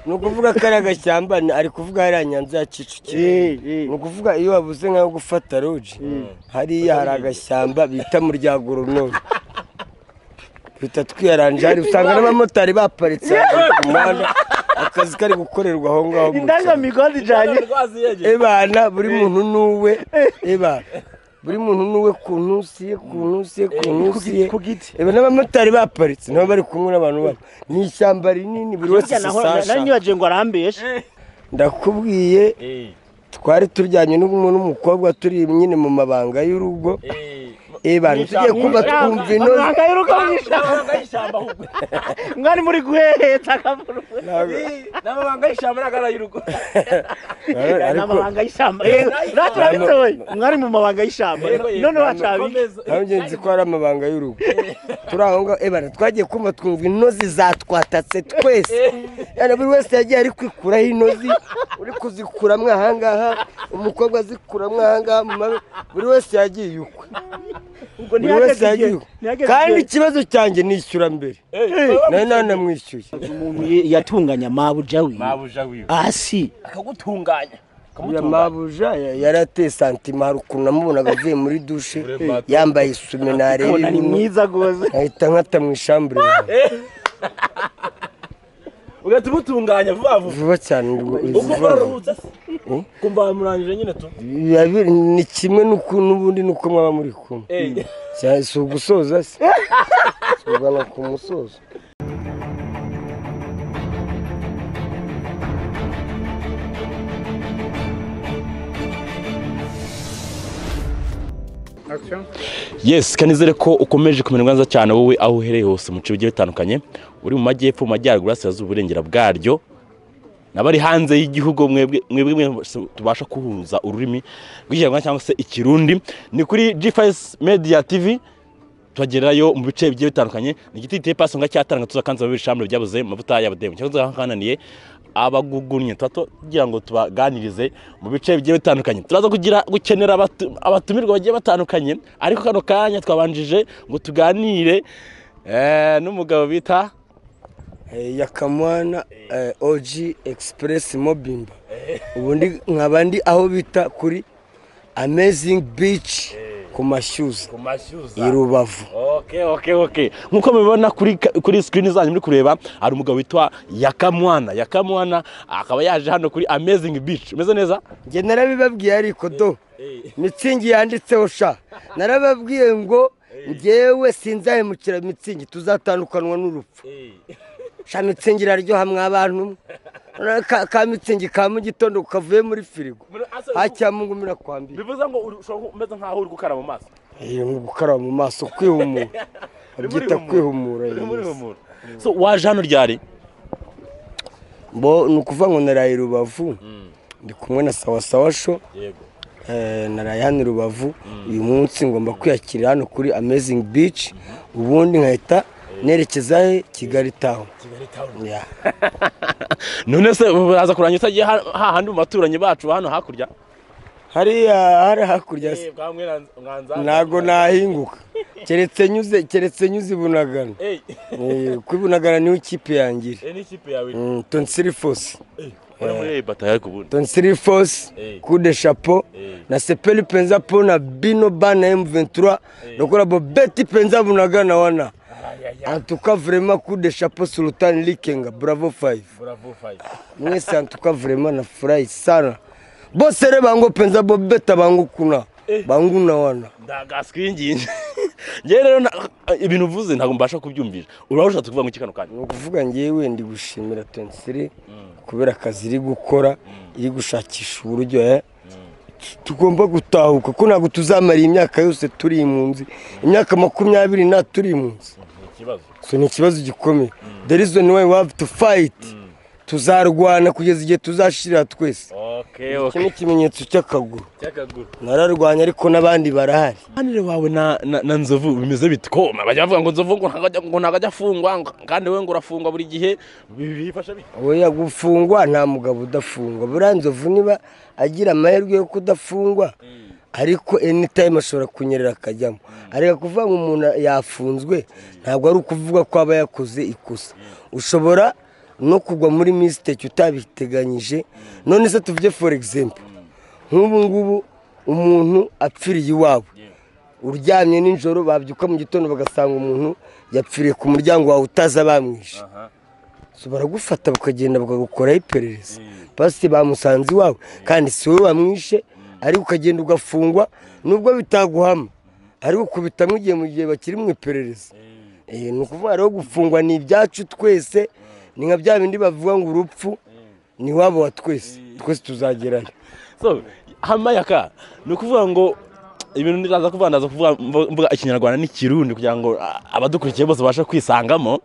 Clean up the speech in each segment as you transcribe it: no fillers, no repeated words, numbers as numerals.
nukuvuga kari agashyamba ari kuvuga hari Nyanza ya Kicukiro nukuvuga iyo wabuze nka gufata roje hariya hari agashyamba bita mu rya Goronome bita twiyaranje hari usanga n'abamotari baparitse ku muhanda akazi kari gukorerwa aho ngaho indanga migodi janye ebana buri muntu nuwe buri muntu nuwe kuntusiye eba n'abamotari baparitse nabo bari kumwe n'abantu babo ni ishyamba rinini buri wese sasha nanyibaje ngo arambeshe ndakubwiye twari turyanye n'umukobwa turi nyine mu mabanga y'urugo tugiye kuba twumva inoze mwari muri guheheta akavuru n'amabanga y'ishyamba n'agara y'urugo n'amabanga y'ishyamba raturabitoye mwari mu mabanga y'ishyamba none wacabi nzi ko ari amabanga y'urugo turi aho ngaho twagiye kumva twumva inozi zatwatatse twese buri wese yagiye ari kwikuraho inozi uri kuzikuramwo ahangaha umukobwa azikuramwo ahangaha buri wese yagiye yukwe buri wese yagiye kandi ikibazo cyanjye nishyura mbere nawe namwishyuye umuntu yatunganya mabuja wiwe asi akagutunganya ya mabuja yarateye santima hari ukuntu namubonaga avuye muri dushe yambaye isume nareba ni mwiza gose ahita nkata mu ishambure ugatubutunganya vuba cyane kumva murangije nyine tu ni kimwe n'ubundi nuko mwaba muri kumwe si ugusoza se ugana ku musozo yes kanizere ko ukomeje kumererwa neza cyane wowe aho uhereye hose mu bice bitandukanye uri mu majyepfo mu majyaruguru y'Iburasirazuba uburengera bwaryo nabari hanze y'igihugu mwebwe tubasha kuhuza ururimi rw'ikinyarwanda cyangwa se ikirundi ni kuri G5 Media TV tugerayo mu bice bigiye bitandukanye ni igiti pasonga cyatanga tuzakanza mu bishambre byabuze mavuta y'abademu cyangwa kananiye abagugunye tugira ngo tubaganirize mu bice bigiye bitandukanye turaza gukenera abatumirwa bagiye batandukanye ariko kano kanya twabanjije ngo tuganire n'umugabo bita Yakamwana OG Express Mobimba ubundi nkabandi aho bita kuri Amazing Beach ku mashyuza i Rubavu. Okay nkuko mubibona kuri screen zanyu muri kureba ari umugabo witwa Yakamwana akaba yaje hano kuri Amazing Beach umeze neza nge narabibabwiye ariko mitsingi yanditseho sha narababwiye ngo ngewe sinzahemukira mitsingi tuzatandukanwa n'urupfu sha mitsingi iraryoha mw'abantu ka mitsingi ka mu gitondo kavuye muri firigo hacyamungumira kwambira bivuze ngo umeze nkaho uri gukaraba mu maso gukaraba mu maso kwihumura byita kwihumura so waje hano ryari nukuvuga ngo naraye Rubavu ndi kumwe na Sawa Show naraye hano Rubavu uyu munsi ngomba kwiyakira hano kuri Amazing Beach ubundi nkahita nerekeza Kigali Town none se uraza kuranya utagiye hahandi mu baturanyi bacu hano hakurya hari hakurya ntago nahinguka keretse nyuze Bunagana kwibunagana niho ikipe yangire Tonsiri Force Tonsiri Force coup de chapeau na sepeli penza pona bino bana M23 lokora bo beti penza Bunagana wana en tout cas vraiment coup de chapeau Sultan Likenga bravo 5 mwese en tout cas vraiment na furahi sana bosere bango penza bo beta bango kuna bangu na wana ndagaswinginje nge rero ibintu uvuze ntago mbasha kubyumvisha urabasha tukuvuga ngo kikano kanya ukuvuga ngewe ndi gushimira Tonsiri kubera akazi iri gukora iri gushakisha uburyo tugomba gutahuka ko ntago tuzamara imyaka yose turi impunzi imyaka 20 na turi impunzi ni ikibazo gikomeye there is no way we have to fight tuzarwana kugeza igihe tuzashira twese iki ni ikimenyetso cy'akaguru nararwanya ariko nabandi barahari hanire wawe na Nzovu bimeze bitkoma bajya bavuga ngo Nzovu ngo nagajya afungwa kandi we ngo urafungwa buri gihe bifasha bite oya gufungwa nta mugabo udafungwa bura Nzovu niba agira amahirwe yo kudafungwa ariko anytime ashobora kunyerera akajyamo ariko kuvuga ngo umuntu yafunzwe ntabwo ari ukuvuga ko aba yakoze ikosa ushobora no kugwa muri mistake utabiteganyije. None se tuvuge for example nk'ubu ngubu umuntu apfiriye iwabo, uryamye nijoro babyuka mu gitondo bagasanga umuntu yapfiriye ku muryango wawe utaza bamwishe, so baragufata bakagenda bakagukoraho iperereza basi bamusanze iwawe kandi si wowe wamwishe, ariko ukagenda ugafungwa nubwo bitaguhama, ariko kubitamwe igihe mu gihe bakiri mu iperereza. Ni ukuvuga rero gufungwa ni ibyacu twese, ni nka bya bindi bavuga ngo urupfu ni wabo wa twese tuzagerayo. So hamayaka ni ukuvuga ngo ibintu ndaza kuvuga mvuga ikinyarwanda n'ikirundi kugira ngo abadukurikiye bose bashe kwisangamo.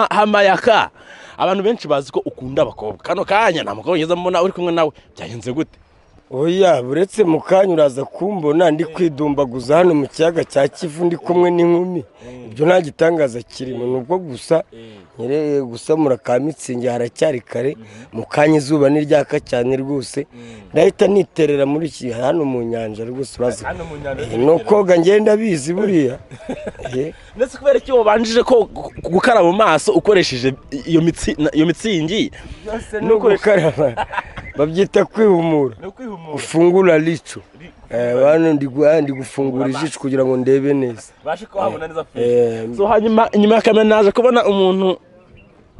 Hamayaka abantu benshi bazi ko ukunda abakobwa, kano kanya nta mukobwa ngeze mbona uri kumwe nawe, byagenze gute? Oya, buretse mu kanya uraza kumbona ndi kwidumbaguza hano mu kiyaga cya Kivu ndi kumwe n'inkumi, ibyo nta gitangaza kirimo, nubwo gusa nyereye gusamura ka Mitsingi haracyari kare, mu kanya izuba ni ryaka cyane rwose, ndahita niterera muri iki hano mu nyanja rwose. Urazi no koga ngenda bizi buriya. Ndetse kubera iki wabanjije ko gukaraba mu maso ukoresheje iyo mitsingi no gukaraba babyita kwihumura, ufungura licho. Bano ndi gufungura ijisho kugira ngo ndebe neza, bashe ko habona neza fresh. So hanyuma inyuma ya kamera naje kubona umuntu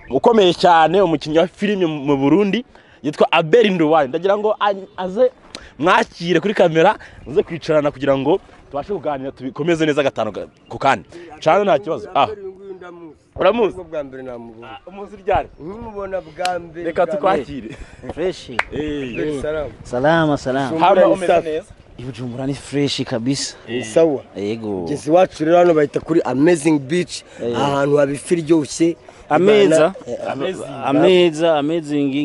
ukomeye cyane, umukinnyi wa filime mu Burundi yitwa Abel Nduwari. Ndagira ngo aze mwakire kuri kamera, uze kwicarana kugira ngo tubashe kuganira tubikomeze neza gatano ku kandi cyane nta kibazo. Uramuzi bwa mbere namubona, umuzi ryari nkimubona bwa mbere. Reka tukwakire fresh. Salama. Hama umeze neza? Ibujumbura ni fresh kabisa. Sawa. Yego. Gezi wacu rero hano bahita kuri Amazing Beach, ahantu habifiri ryose. Amazing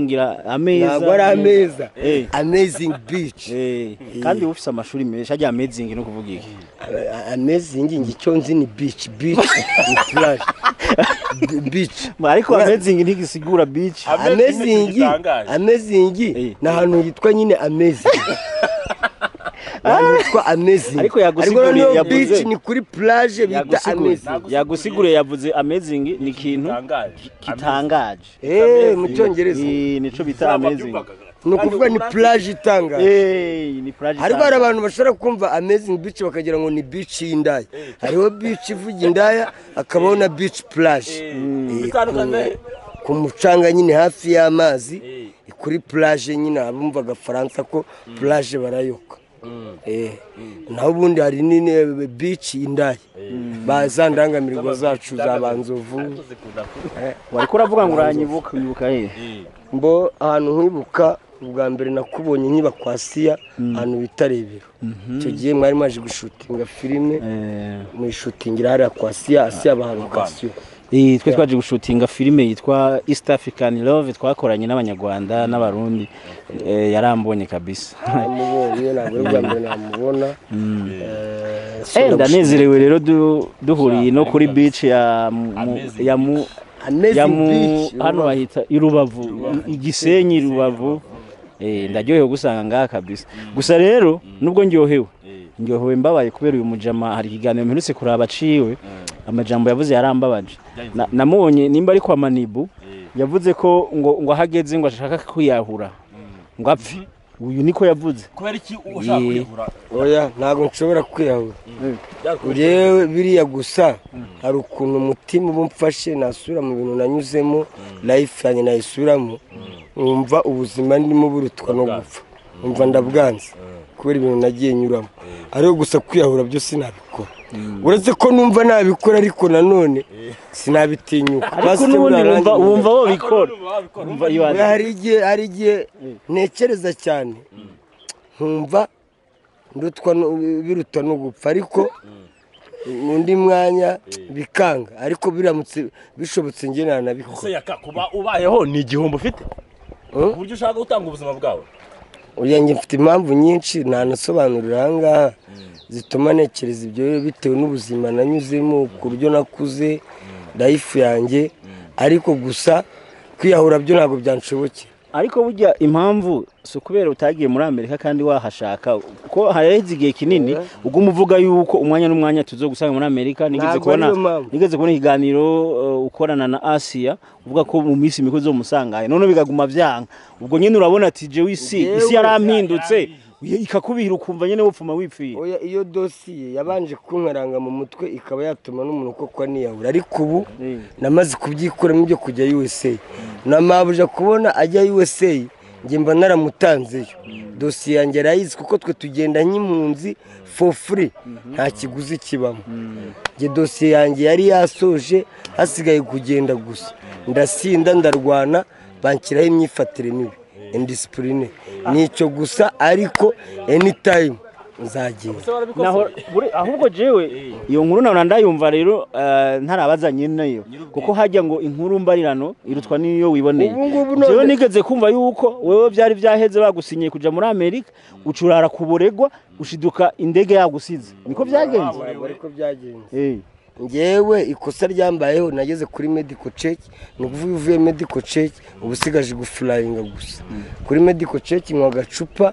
ngira ntabwo ari ameza, Amazing Beach. Kandi ufise amashuri menshi ajya amazing no kuvuga iki? Amazing ngicyo nzi ni beach ni plage. Beach ariko amazing ntigisigura beach. Amazing na hantu yitwa nyine amazing. Yitwa amazing, ariko yagusiguriye yavuze beach ni kuri plage bita amazing. Yagusiguriye yavuze amazing ni ikintu gitangaje mu Cyongereza, nico bita amazing. Nukuvuga ni plage itangaje. Ni plage. Ariko hari abantu bashobora kumva Amazing Beach bakagira ngo ni beach y'indaya. Hariho beach ivuga indaya, akabaho na beach plage. Ku mucanga nyine hafi y'amazi, kuri plage nyine abumva agafaransa ko plage barayoka. Naho ubundi hari nini beach indaya, bazandangamirwa zacu zabanzovu. Wari kuravuga ngo uranyibuka mbo ahantu nkwibuka ubwa mbere nakubonye nkiba kwa Sia, ahantu bitarebero. Icyo gihe mwari maje gushutinga filime, mu shootingira hari kwa Sia abantu kwasiyo. Twe twaje gushutinga filime yitwa East African Love, twakoranye n'abanyarwanda n'abarundi. Yarambonye kabisa. Mubonye ntabwo ubwa mbere namubona. Ndanezerewe rero duhuriye no kuri beach ya hano bahita irubavu, Igisenyi Rubavu. Ndaryohewe gusanga ngaha kabisa. Gusa rero nubwo ndyohewe mbabaye kubera uyu mujama hari ikiganiro mperutse kuraba ciwe, amajambo yavuze yarambabaje. Namubonye nimba ari kwa Manibu, yavuze ko ngo hageze ngo ashaka kwiyahura ngo apfe. Uyu niko yavuze. Kubera iki ushaka kwiyahura? Oya, ntago nshobora kwiyahura. Urewe biriya gusa hari ukuntu umutima ubumfashe nasura mu bintu nanyuzemo, life yanjye nayisubiramo, umva ubuzima ndimo burutwa no gupfa, umva ndabwanze kubera ibintu nagiye nyuramo. Ariko gusa kwiyahura byo sinabikora. Uretse ko numva nabikora, ariko nanone sinabitinyuka. Ariko n'ubundi wumva wo bikora. Hari igihe ntekereza cyane, nkumva ndutwa biruta no gupfa, ariko undi mwanya bikanga, ariko biramutse bishobotse nge nanabikora. Ese yaka kuba ubayeho ni igihombo ufite ku buryo ushaka gutanga ubuzima bwawe? Oya, nge mfite impamvu nyinshi ntanasobanurira ahangaha zituma ntekereza ibyo bitewe n'ubuzima nanyuzemo, ku buryo nakuze life yanjye. Ariko gusa kwiyahura byo ntabwo byanshobokera. ariko burya impamvu so kubera utagiye muri Amerika kandi wahashaka ko hareze igihe kinini ubwo umuvuga yuko umwanya n'umwanya tuzo gusanga muri Amerika nigeze kubona ikiganiro ukorana na Asia uvuga ko mu minsi mikozo musangaye none bigaguma vyanga ubwo nyene urabona ati je isi yarampindutse ikakubihira ukumva nyene wopfuma wipfiye oya iyo dossier yabanje kunkaranga mu mutwe ikaba yatuma n'umuntu koko niyahura ariko ubu namaze kubyikuramo ibyo kujya USA namabuja kubona ajya USA nge mba naramutanzeyo dossier yanjye arayizi kuko twe tugenda nk'impunzi for free nta kiguzi kibamo nge dossier yanjye yari yasoje hasigaye kugenda gusa ndasinda ndarwana bankiraho imyifatire mibi indiscipline nico gusa ariko anytime nzagenda naho ahubwo jewe iyo nkuru naho ndayumva rero ntarabazanye nayo kuko hajya ngo inkuru mbarirano irutwa niyo wiboneye jewe nigeze kumva yuko wewe byari byaheze bagusinyiye kuja muri Amerika ucurara kuboregwa ushiduka indege yagusize niko byagenze ariko byagenze ngewe ikosa ryambayeho nageze kuri medical check no kuvuga uvuye medical check ubusigaje guflyinga gusa kuri medical check nkwa gacupa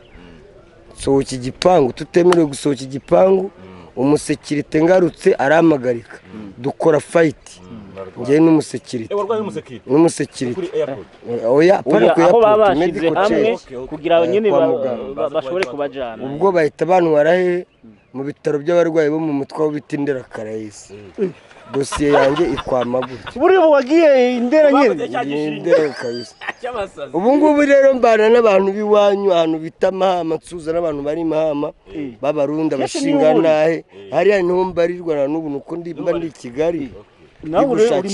sohoka igipangu tutemerewe gusohoka igipangu umusekirite ngarutse aramagarika dukora fight ngewe n'umusekirite n'umusekirite oya para ko airport medical check kugira nyine bashobore kubajana ubwo bahita bantwara he mu bitaro by'abarwayi bo mu mutwe w'ibitindera Karayisi dossier yanjye ikwamagura buri wagiye indera nyine indera Karayisi ubu ngubu rero mbana n'abantu biwanyu ahantu bita Mahama nsuza n'abantu bari Mahama babarunda bashinga nahe hariya niho mbarirwa na n'ubu nuko ndimba ndi Kigali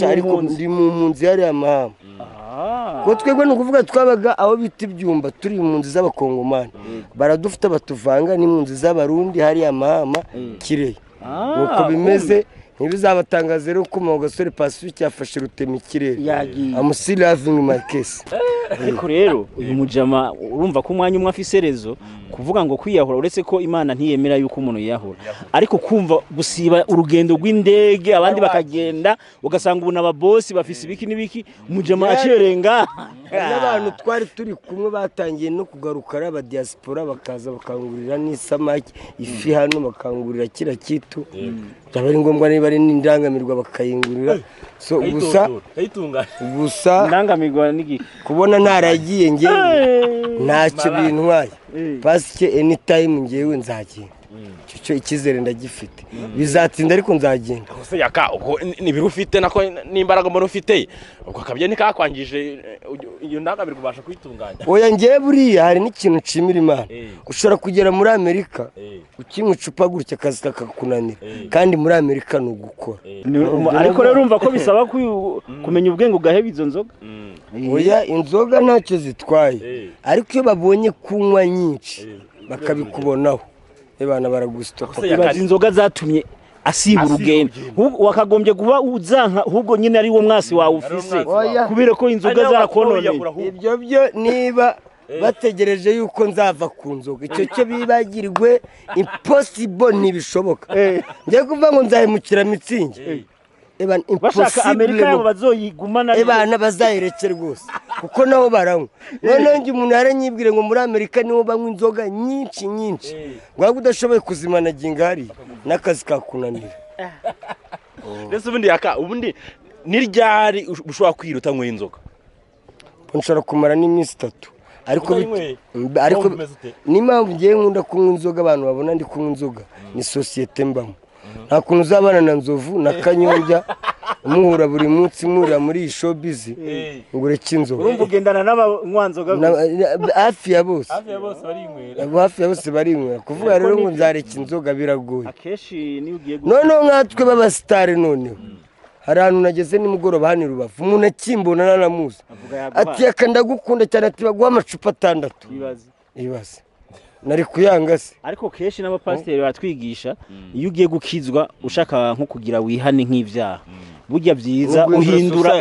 ariko ndi mu mpunzi hariya Mahama ko twebwe nukuvuga twabaga aho biti byumba turi impunzi z'abakongomani baradufite batuvanga n'impunzi z'abarundi hariya Mahama Kirehe nuko bimeze ntibizabatangaza rero ko mu gasore Pacifique yafashe rutema ikirere amusiri having my case ariko rero uyu mujama urumva ko umwanya umwe afise rezo kuvuga ngo kwiyahura uretse ko Imana ntiyemera yuko umuntu yiyahura ariko kumva gusiba urugendo rw'indege abandi bakagenda ugasanga ubu n'ababosi bafise ibiki n'ibiki umujama acirenga n'abantu twari turi kumwe batangiye no kugaruka aba diaspora bakaza bakangurira n'isamaki ifi hano bakangurira kira kitu byaba ari ngombwa niba ari n'indangamirwa bakayingurira so gusa indangamirwa n'igi kubona ntaragiye ngewe ntacyo bintwaye pasike anytime ngewe nzagenda cyo ikizere ndagifite bizatinda ariko nzagenda kose yaka uko nibiru ufite nako n'imbaraga mbona ufite uko kabye nikakwangije iyo ndangamirwa ubasha kwitunganya oya ngewe buriya hari n'ikintu nshimira Imana ushobora kugera muri Amerika ukinywa icupa gutya akazi kakakunanira kandi muri Amerika ni ugukora ariko rero urumva ko bisaba kumenya ubwenge ugaheba izo nzoga oya inzoga ntacyo zitwaye ariko iyo babonye kunywa nyinshi bakabikubonaho ebana baragustopa ibaza inzoga zatumye asiba urugendo wakagombye kuba uzanka ahubwo nyine ari wo mwasi wawe ufise kubera ko inzoga zarakononeye ibyo byo niba bategereje yuko nzava ku nzoga icyo cyo bibagirwe impossible ntibishoboka ngiye kuvuga ngo nzahemukira mitsingi ebana bashaka Amerika yabo bazoyigumana ebana bazayirekere rwose kuko nabo baranywa none ngi umuntu yaranyibwire ngo muri Amerika niho banywa inzoga nyinshi ngwa udashoboye kuzimana gingari nakazi kakunanira ndetse ubundi yaka ubundi niryari ushobora kwiruta nkwe inzoga nshobora kumara n'iminsi 3 ariko n'impamvu ngiye nkunda kunywa inzoga abantu babona ndi kunywa inzoga ni societe mbamo nta kuntu uzabana na Nzovu na Kanyombya umuhura buri munsi mwura muri showbiz ngo ureke inzoga urumva ugendana n'abanywanzoga hafi ya bose barinywera kuvuga rero ngo nzareka inzoga biragoye akeshi ni ugiye none nkatwe b'abasitari noneho hari ahantu nageze nimugoroba hani Rubavu umuntu akimbona nanamuzi ati akandagukunda cyane ati baguha amacupa 6 ibaze nari kuyanga se ariko keshi n'abapasiteri batwigisha iyo ugiye gukizwa ushaka nko kugira wihane nk'ivyaha burya byiza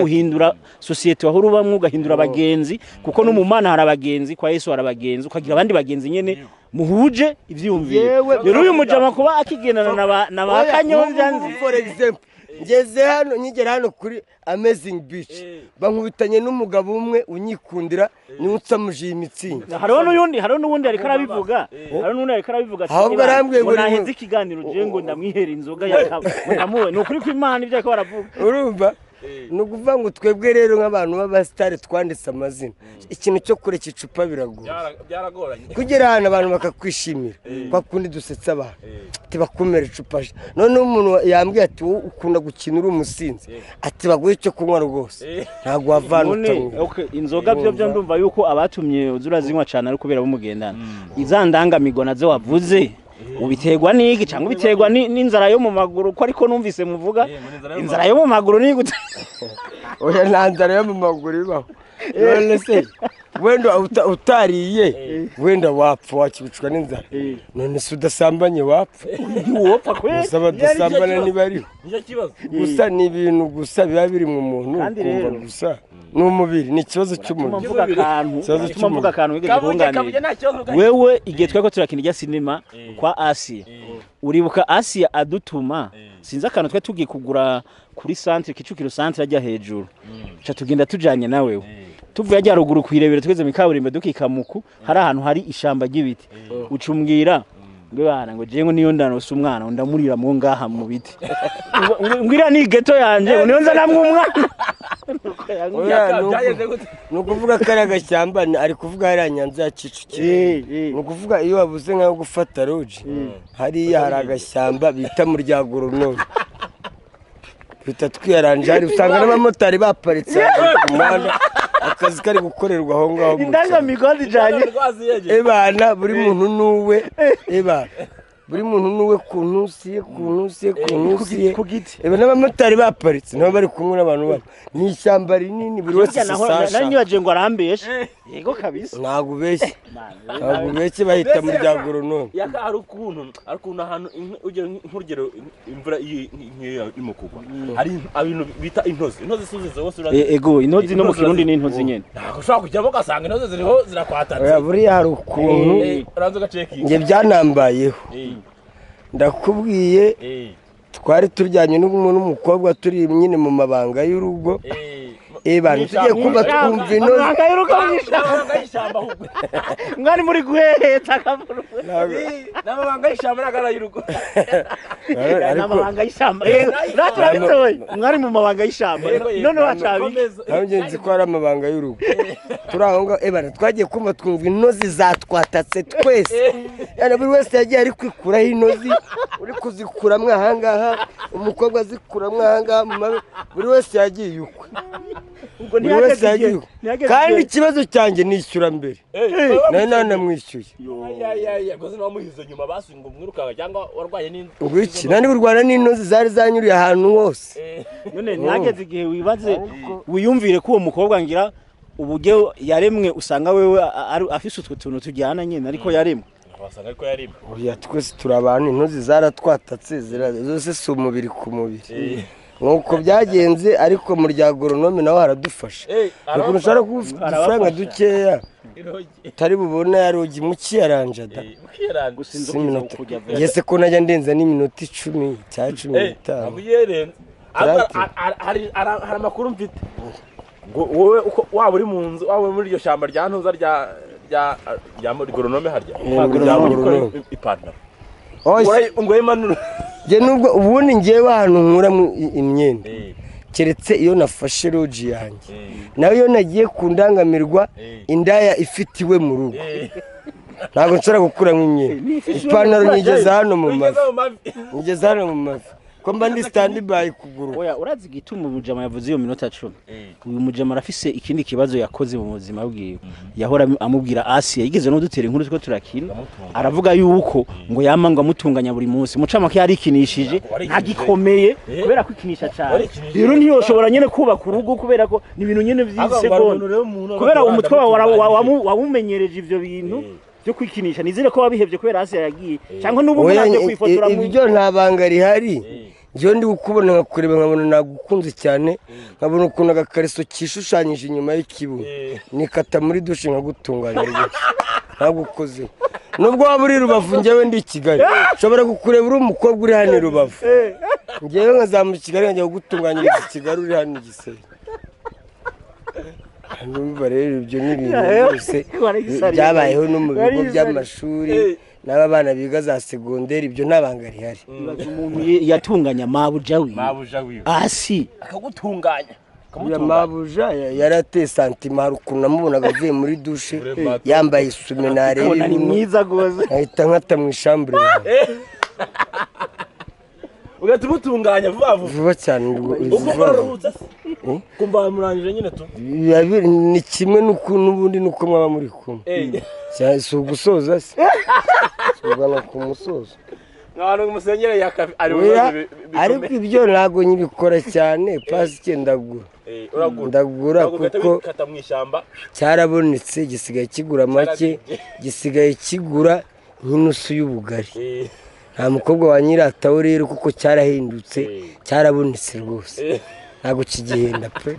uhindura societe aho rubamwe ugahindura abagenzi kuko no mu Mana hari abagenzi kwa Yesu hari abagenzi ukagira abandi bagenzi nyene muhuje ivyumviye rero uyu mujama kuba akigendana na Kanyombya nzi for example ngeze hano nkigera hano kuri Amazing Beach bankubitanye n'umugabo umwe unyikundira niwe utsamujiye imitsingi. hariho n'uwundi ariko arabivuga ahubwo arambwiye ngo naheze ikiganiro je ngo ndamwihera inzoga yakamuwe ni ukuri kw'Imana ibyo ko baravuga urumva ni ukuvuga ngo twebwe rero nk'abantu b'abasitari twanditse amazina ikintu cyo kureka icupa biragora kugera ahantu abantu bakakwishimira kwa kundi dusetsa abantu tibakumera icupa noneho umuntu yambwiye ati wowe ukunda gukina uri umusinzi ati baguhe icyo kunywa rwose ntabwo wavana utamwe inzoga byo ndumva yuko abatumye uzurazinywa cyane ari kubera bumugendana izandangamigo nazo wavuze ubiterwa n'iki cyangwa ubiterwa n'inzara yo mu maguru ko ariko numvise muvuga inzara yo mu maguru ni gute oya nta nzara yo mu maguru ibaho none se wenda utariye wenda wapfa wakibicwa n'inzara none se udasambanye wapfa wopfa kweli gusa badasambana ntibariho gusa ni ibintu gusa biba biri mu muntu ukumva gusa n'umubiri ni ikibazo cy'umubiri mvuga akantu wigeze kunganira wewe igihe twako turakina ijya sinema kwa Asia uribuka Asia adutuma sinzi akantu twe tugiye kugura kuri centre Kicukiro centre ajya hejuru cha tugenda tujanye na wewe tuvuye ajya ruguru kwirebera tweze mu kaburimbo dukikamuku hari ahantu hari ishamba ry'ibiti ucumbwira ngwana ngo je ngo niyo ndanose umwana ndamurira mu ngaha mu biti ngira ni geto yanje niyo nza namwe umwana nukuvuga kari agashyamba ari kuvuga hari Nyanza ya Kicukiro nukuvuga iyo wabuze nkaho gufata roji hariya hari agashyamba bita mu rya Goronome bita twiyaranje hari usanga n'abamotari baparitse ku muhanda akazi kari gukorerwa aho ngaho indaga migozi janye ebana buri muntu nuwe buri muntu nuwe kuntusiye eba n'abamotari baparitse nabo bari kumwe n'abantu babo ni ishyamba rinini buri wese sasha nanyibaje ngo arambeshe yego kabisa ntago ubeshye bahita mu rya Goronome yaka ari ukuntu ahantu nk'urugero imvura irimo kugwa hari ibintu bita intozi suzize zose ego intozi no mu Kirundi ni intozi nyene ntabwo ushobora kujyamo ugasanga intozi ziriho zirakwatatse oya buriya hari ukuntu nge byanambayeho ndakubwiye twari turyanye n'umukobwa turi nyine mu mabanga y'urugo bana tugiye kuba twumva inoze mwari muri guheheta akavuru n'amabanga y'ishyamba n'agara y'urugo n'amabanga y'ishyamba raturabitoye mwari mu mabanga y'ishyamba none wacabiye nzi ko ari amabanga y'urugo turi aho ngaho bana twagiye kumva twumva inozi zatwatatse twese buri wese yagiye ari kwikuraho inozi uri kuzikuramwo ahangaha umukobwa azikuramwo ahangaha buri wese yagiye ukwe buri wese yagiye ukwe kandi ikibazo cyanjye nishyura mbere nawe namwishyuye ngwiki nandi urwana n'inozi zari zanyuriye ahantu hose none ntihageze igihe wibaze wiyumvire ko uwo mukobwa ngira uburyo yaremwe usanga wewe afise utwo tuntu tujyana nyine ariko yaremwe wasanga ariko yaremwe oya twese turi abantu intozi zaratwatatse zose si umubiri ku mubiri nuko byagenze ariko mu rya Goronome nawe haradufasha nuko ushaka kuba ufite udufaranga dukeya utari bubona yarogi mukiyaranje da yese ko najya ndenza n'iminota 10 cya 15 hari amakuru mfite ngo wowe waba uri mu nzu waba muri iryo shamba rya ntuza rya muri Goronome harya ipantaro ngo Emmanuel je nubwo ubundi ngiye ahantu nkura imyenda keretse iyo nafashe roji yanjye nawe iyo nagiye kundangamirwa indaya ifitiwe mu rugo ntabwo nshobora gukuramo imyenda ipantaro nyigeza hano mu mavi ko mba ndi standby kuguru oya urazi igituma umujama yavuze iyo minota 10 uyu mujama arafise ikindi kibazo yakoze mu buzima bwiwe yahora amubwira Asia yigeze no dutera inkuru two turakina aravuga yuko ngo yamangwa mutunganya buri munsi mucama ko yarikinishije ntagikomeye kubera kwikinisha cyane rero niyo ushobora nyene kubaka urugo kubera ko ni ibintu nyene vy'isegonda kubera umutwe wamumenyereje ivyo bintu byo kwikinisha nizere ko wabihevye kubera Asia yagiye cyangwa n'ubu muraje kwifotora mu ibyo ntabanga rihari njye ndi gukubona nkakureba nkabona nagukunze cyane nkabona ukuntu agakariso kishushanyije inyuma y'ikibuno nikata muri dushe nkagutunganya rwose ntagukoze nubwo waba uri Rubavu njyewe ndi Kigali nshobora kukureba uri umukobwa uri hano Rubavu ngewe nkazamuka Kigali nkajya kugutunganyiriza i Kigali uri hano i Gisenyi. Ndumva rero ibyo ni ibintu byose byabayeho no mu bigo by'amashuri n'aba bana biga za segonderi, ibyo nta banga rihari. Umuntu yatunganya mabuja wiwe asi akagutunganya uriya mabuja yarateye santima, hari ukuntu namubonaga avuye muri dushe yambaye isume nareba ni mwiza gose ahita nkata mu ishambure ugatuma utunganya vuba cyane. kumva murangije nyine tu ni kimwe n'ubundi nuko mwaba muri kumwe si ugusoza se ugana ku musozo ntabwo umusenyeri yakafi ariko ibyo ntabwo nyibikora cyane pasike ndagura kuko cyarabonetse gisigaye kigura make, gisigaye kigura nk'inusu y'ubugari. nta mukobwa wanyirataho rero kuko cyarahindutse cyarabonetse rwose ntabwo kigihenda pe.